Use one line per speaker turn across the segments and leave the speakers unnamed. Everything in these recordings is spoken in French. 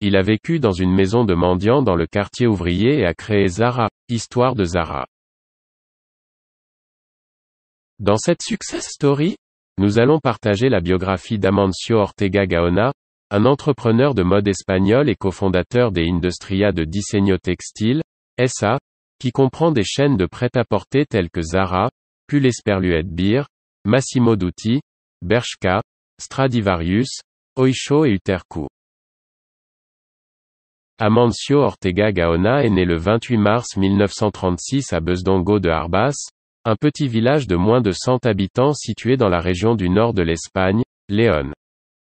Il a vécu dans une maison de mendiants dans le quartier ouvrier et a créé Zara, histoire de Zara. Dans cette success story, nous allons partager la biographie d'Amancio Ortega Gaona, un entrepreneur de mode espagnol et cofondateur des Industria de Diseño Textil, SA, qui comprend des chaînes de prêt-à-porter telles que Zara, Pull Esperluet Beer, Massimo Dutti, Bershka, Stradivarius, Oysho et Uterqüe. Amancio Ortega Gaona est né le 28 mars 1936 à Bezdongo de Arbas, un petit village de moins de 100 habitants situé dans la région du nord de l'Espagne, Léon.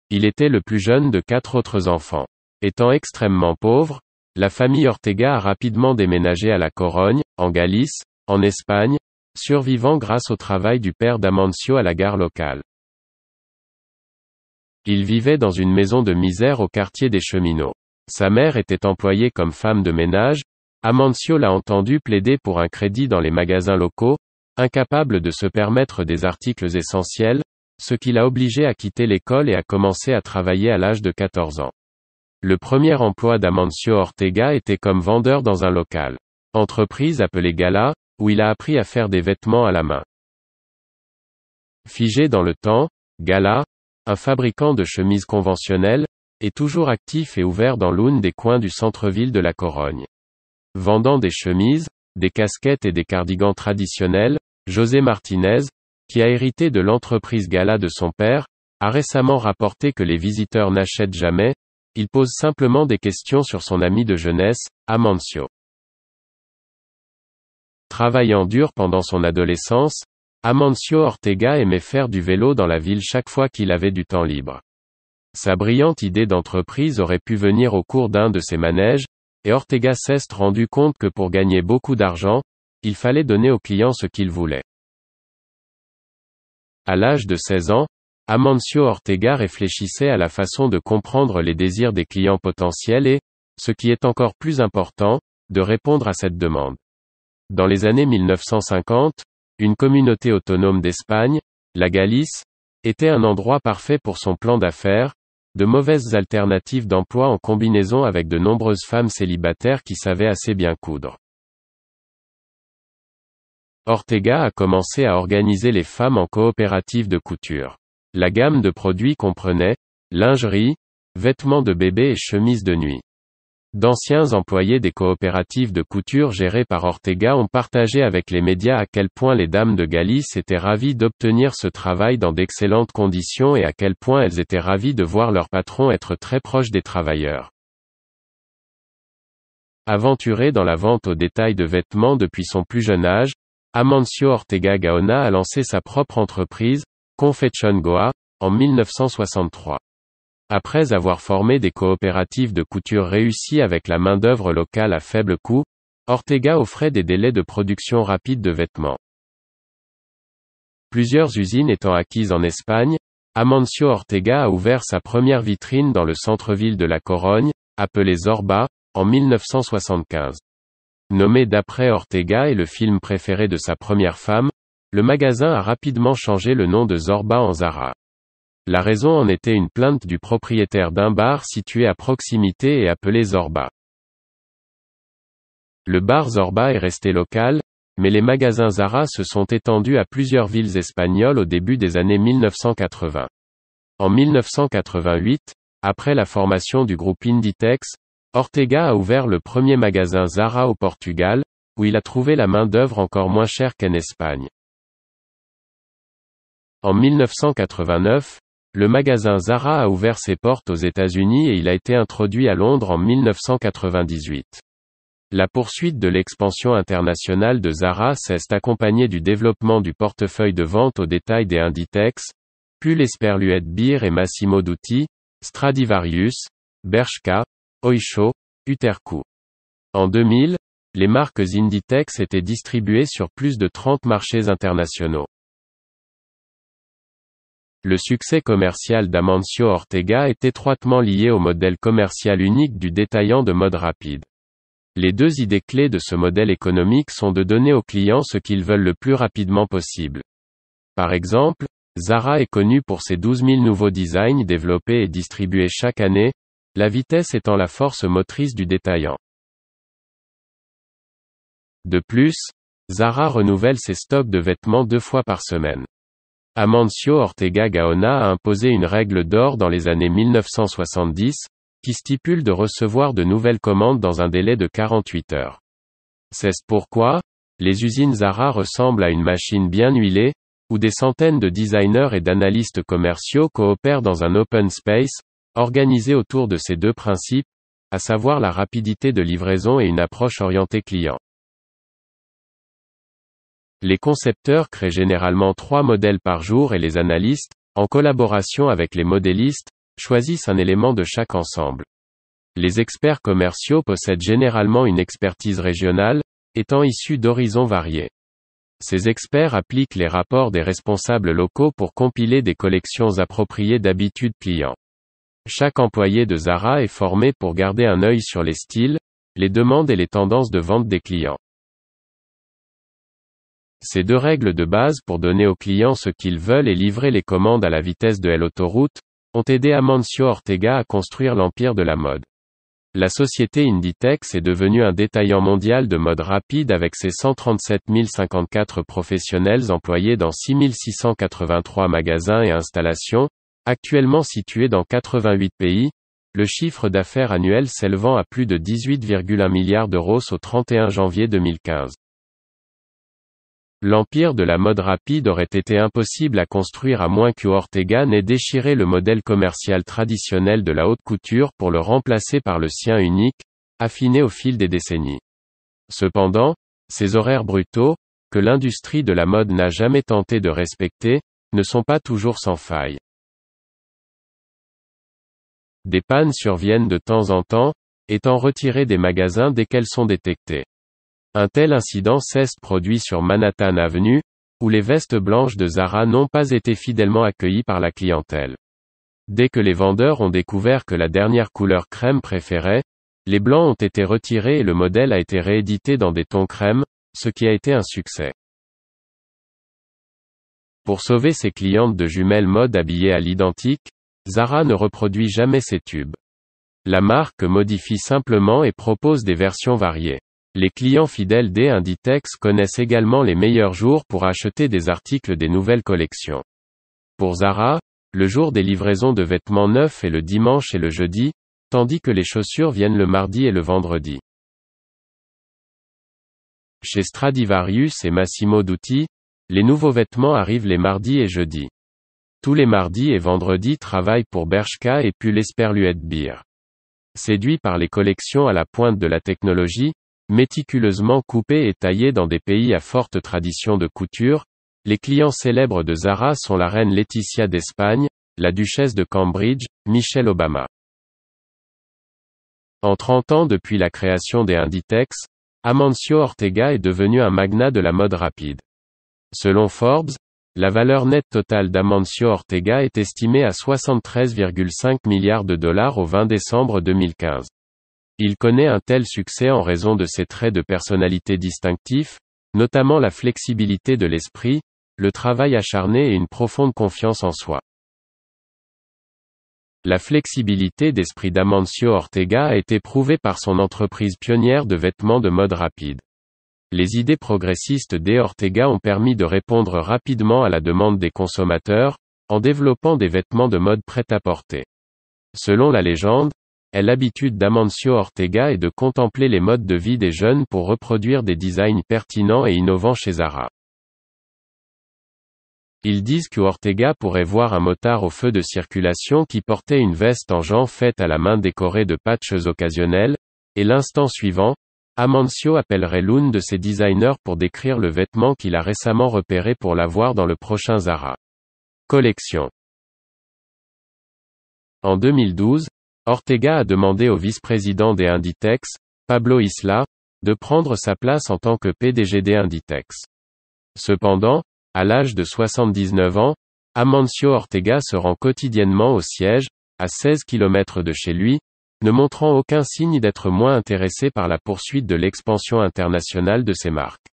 Il était le plus jeune de 4 autres enfants. Étant extrêmement pauvre, la famille Ortega a rapidement déménagé à La Corogne, en Galice, en Espagne, survivant grâce au travail du père d'Amancio à la gare locale. Il vivait dans une maison de misère au quartier des Cheminots. Sa mère était employée comme femme de ménage. Amancio l'a entendu plaider pour un crédit dans les magasins locaux, incapable de se permettre des articles essentiels, ce qui l'a obligé à quitter l'école et à commencer à travailler à l'âge de 14 ans. Le premier emploi d'Amancio Ortega était comme vendeur dans un local. Entreprise appelée Gala, où il a appris à faire des vêtements à la main. Figé dans le temps, Gala, un fabricant de chemises conventionnelles, est toujours actif et ouvert dans l'un des coins du centre-ville de La Corogne. Vendant des chemises, des casquettes et des cardigans traditionnels, José Martinez, qui a hérité de l'entreprise Gala de son père, a récemment rapporté que les visiteurs n'achètent jamais, il pose simplement des questions sur son ami de jeunesse, Amancio. Travaillant dur pendant son adolescence, Amancio Ortega aimait faire du vélo dans la ville chaque fois qu'il avait du temps libre. Sa brillante idée d'entreprise aurait pu venir au cours d'un de ses manèges, et Ortega s'est rendu compte que pour gagner beaucoup d'argent, il fallait donner aux clients ce qu'ils voulaient. À l'âge de 16 ans, Amancio Ortega réfléchissait à la façon de comprendre les désirs des clients potentiels et, ce qui est encore plus important, de répondre à cette demande. Dans les années 1950, une communauté autonome d'Espagne, la Galice, était un endroit parfait pour son plan d'affaires, de mauvaises alternatives d'emploi en combinaison avec de nombreuses femmes célibataires qui savaient assez bien coudre. Ortega a commencé à organiser les femmes en coopératives de couture. La gamme de produits comprenait lingerie, vêtements de bébé et chemises de nuit. D'anciens employés des coopératives de couture gérées par Ortega ont partagé avec les médias à quel point les dames de Galice étaient ravies d'obtenir ce travail dans d'excellentes conditions et à quel point elles étaient ravies de voir leur patron être très proche des travailleurs. Aventuré dans la vente au détail de vêtements depuis son plus jeune âge, Amancio Ortega Gaona a lancé sa propre entreprise, Confección Goa, en 1963. Après avoir formé des coopératives de couture réussies avec la main-d'œuvre locale à faible coût, Ortega offrait des délais de production rapides de vêtements. Plusieurs usines étant acquises en Espagne, Amancio Ortega a ouvert sa première vitrine dans le centre-ville de La Corogne, appelée Zorba, en 1975. Nommé d'après Ortega et le film préféré de sa première femme, le magasin a rapidement changé le nom de Zorba en Zara. La raison en était une plainte du propriétaire d'un bar situé à proximité et appelé Zorba. Le bar Zorba est resté local, mais les magasins Zara se sont étendus à plusieurs villes espagnoles au début des années 1980. En 1988, après la formation du groupe Inditex, Ortega a ouvert le premier magasin Zara au Portugal, où il a trouvé la main-d'œuvre encore moins chère qu'en Espagne. En 1989, le magasin Zara a ouvert ses portes aux États-Unis et il a été introduit à Londres en 1998. La poursuite de l'expansion internationale de Zara s'est accompagnée du développement du portefeuille de vente au détail des Inditex, Pull Esperluet Beer et Massimo Dutti, Stradivarius, Bershka, Oysho, Uterqüe. En 2000, les marques Inditex étaient distribuées sur plus de 30 marchés internationaux. Le succès commercial d'Amancio Ortega est étroitement lié au modèle commercial unique du détaillant de mode rapide. Les deux idées clés de ce modèle économique sont de donner aux clients ce qu'ils veulent le plus rapidement possible. Par exemple, Zara est connu pour ses 12 000 nouveaux designs développés et distribués chaque année, la vitesse étant la force motrice du détaillant. De plus, Zara renouvelle ses stocks de vêtements 2 fois par semaine. Amancio Ortega Gaona a imposé une règle d'or dans les années 1970, qui stipule de recevoir de nouvelles commandes dans un délai de 48 heures. C'est pourquoi, les usines Zara ressemblent à une machine bien huilée, où des centaines de designers et d'analystes commerciaux coopèrent dans un open space, organisé autour de ces 2 principes, à savoir la rapidité de livraison et une approche orientée client. Les concepteurs créent généralement 3 modèles par jour et les analystes, en collaboration avec les modélistes, choisissent un élément de chaque ensemble. Les experts commerciaux possèdent généralement une expertise régionale, étant issus d'horizons variés. Ces experts appliquent les rapports des responsables locaux pour compiler des collections appropriées d'habitudes clients. Chaque employé de Zara est formé pour garder un œil sur les styles, les demandes et les tendances de vente des clients. Ces 2 règles de base pour donner aux clients ce qu'ils veulent et livrer les commandes à la vitesse de l'autoroute, ont aidé Amancio Ortega à construire l'empire de la mode. La société Inditex est devenue un détaillant mondial de mode rapide avec ses 137 054 professionnels employés dans 6 683 magasins et installations, actuellement situés dans 88 pays, le chiffre d'affaires annuel s'élevant à plus de 18,1 milliards d'euros au 31 janvier 2015. L'empire de la mode rapide aurait été impossible à construire à moins que Ortega n'ait déchiré le modèle commercial traditionnel de la haute couture pour le remplacer par le sien unique, affiné au fil des décennies. Cependant, ces horaires brutaux, que l'industrie de la mode n'a jamais tenté de respecter, ne sont pas toujours sans faille. Des pannes surviennent de temps en temps, étant retirées des magasins dès qu'elles sont détectées. Un tel incident s'est produit sur Manhattan Avenue, où les vestes blanches de Zara n'ont pas été fidèlement accueillies par la clientèle. Dès que les vendeurs ont découvert que la dernière couleur crème préférée, les blancs ont été retirés et le modèle a été réédité dans des tons crème, ce qui a été un succès. Pour sauver ses clientes de jumelles mode habillées à l'identique, Zara ne reproduit jamais ses tubes. La marque modifie simplement et propose des versions variées. Les clients fidèles d'Inditex connaissent également les meilleurs jours pour acheter des articles des nouvelles collections. Pour Zara, le jour des livraisons de vêtements neufs est le dimanche et le jeudi, tandis que les chaussures viennent le mardi et le vendredi. Chez Stradivarius et Massimo Dutti, les nouveaux vêtements arrivent les mardis et jeudis. Tous les mardis et vendredis travaillent pour Bershka et Pull Esperluette Beer. Séduits par les collections à la pointe de la technologie, méticuleusement coupées et taillées dans des pays à forte tradition de couture, les clients célèbres de Zara sont la reine Laetitia d'Espagne, la duchesse de Cambridge, Michelle Obama. En 30 ans depuis la création d'Inditex, Amancio Ortega est devenu un magnat de la mode rapide. Selon Forbes, la valeur nette totale d'Amancio Ortega est estimée à 73,5 milliards de dollars au 20 décembre 2015. Il connaît un tel succès en raison de ses traits de personnalité distinctifs, notamment la flexibilité de l'esprit, le travail acharné et une profonde confiance en soi. La flexibilité d'esprit d'Amancio Ortega a été prouvée par son entreprise pionnière de vêtements de mode rapide. Les idées progressistes d'Ortega ont permis de répondre rapidement à la demande des consommateurs, en développant des vêtements de mode prêt-à-porter. Selon la légende, l'habitude d'Amancio Ortega est de contempler les modes de vie des jeunes pour reproduire des designs pertinents et innovants chez Zara. Ils disent que Ortega pourrait voir un motard au feu de circulation qui portait une veste en jean faite à la main décorée de patchs occasionnels, et l'instant suivant, Amancio appellerait l'une de ses designers pour décrire le vêtement qu'il a récemment repéré pour l'avoir dans le prochain Zara collection. En 2012, Ortega a demandé au vice-président d'Inditex, Pablo Isla, de prendre sa place en tant que PDG d'Inditex. Cependant, à l'âge de 79 ans, Amancio Ortega se rend quotidiennement au siège, à 16 km de chez lui, ne montrant aucun signe d'être moins intéressé par la poursuite de l'expansion internationale de ses marques.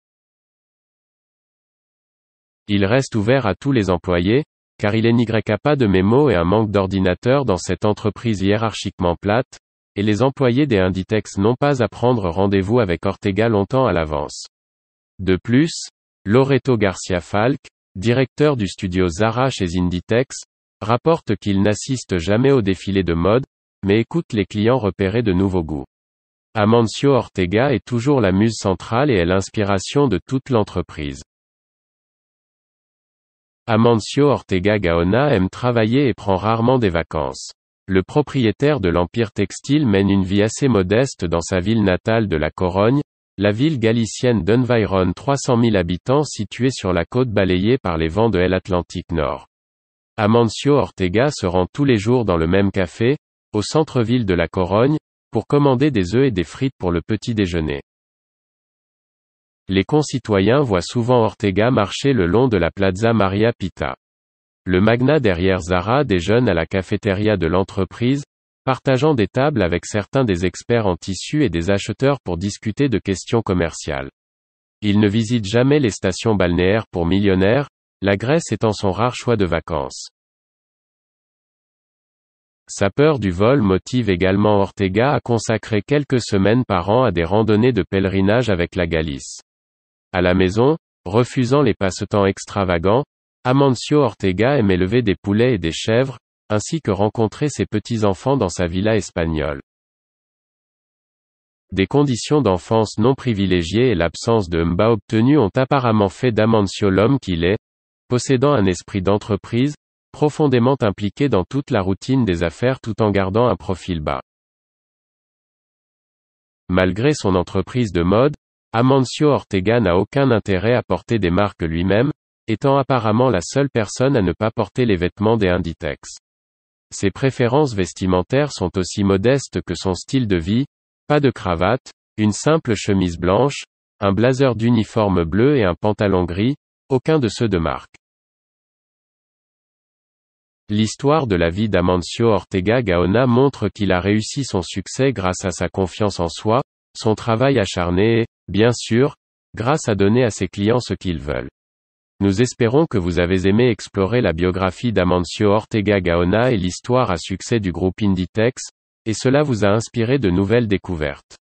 Il reste ouvert à tous les employés, car il n'y a pas de mémo et un manque d'ordinateurs dans cette entreprise hiérarchiquement plate, et les employés des Inditex n'ont pas à prendre rendez-vous avec Ortega longtemps à l'avance. De plus, Loreto Garcia Falck, directeur du studio Zara chez Inditex, rapporte qu'il n'assiste jamais au défilé de mode, mais écoute les clients repérer de nouveaux goûts. Amancio Ortega est toujours la muse centrale et est l'inspiration de toute l'entreprise. Amancio Ortega Gaona aime travailler et prend rarement des vacances. Le propriétaire de l'Empire Textile mène une vie assez modeste dans sa ville natale de La Corogne, la ville galicienne d'environ 300 000 habitants située sur la côte balayée par les vents de l'Atlantique Nord. Amancio Ortega se rend tous les jours dans le même café, au centre-ville de La Corogne, pour commander des œufs et des frites pour le petit déjeuner. Les concitoyens voient souvent Ortega marcher le long de la Plaza Maria Pita. Le magnat derrière Zara déjeune à la cafétéria de l'entreprise, partageant des tables avec certains des experts en tissu et des acheteurs pour discuter de questions commerciales. Il ne visite jamais les stations balnéaires pour millionnaires, la Grèce étant son rare choix de vacances. Sa peur du vol motive également Ortega à consacrer quelques semaines par an à des randonnées de pèlerinage avec la Galice. À la maison, refusant les passe-temps extravagants, Amancio Ortega aime élever des poulets et des chèvres, ainsi que rencontrer ses petits-enfants dans sa villa espagnole. Des conditions d'enfance non privilégiées et l'absence de mba obtenue ont apparemment fait d'Amancio l'homme qu'il est, possédant un esprit d'entreprise, profondément impliqué dans toute la routine des affaires tout en gardant un profil bas. Malgré son entreprise de mode, Amancio Ortega n'a aucun intérêt à porter des marques lui-même, étant apparemment la seule personne à ne pas porter les vêtements des Inditex. Ses préférences vestimentaires sont aussi modestes que son style de vie, pas de cravate, une simple chemise blanche, un blazer d'uniforme bleu et un pantalon gris, aucun de ceux de marque. L'histoire de la vie d'Amancio Ortega Gaona montre qu'il a réussi son succès grâce à sa confiance en soi, son travail acharné et, bien sûr, grâce à donner à ses clients ce qu'ils veulent. Nous espérons que vous avez aimé explorer la biographie d'Amancio Ortega Gaona et l'histoire à succès du groupe Inditex, et cela vous a inspiré de nouvelles découvertes.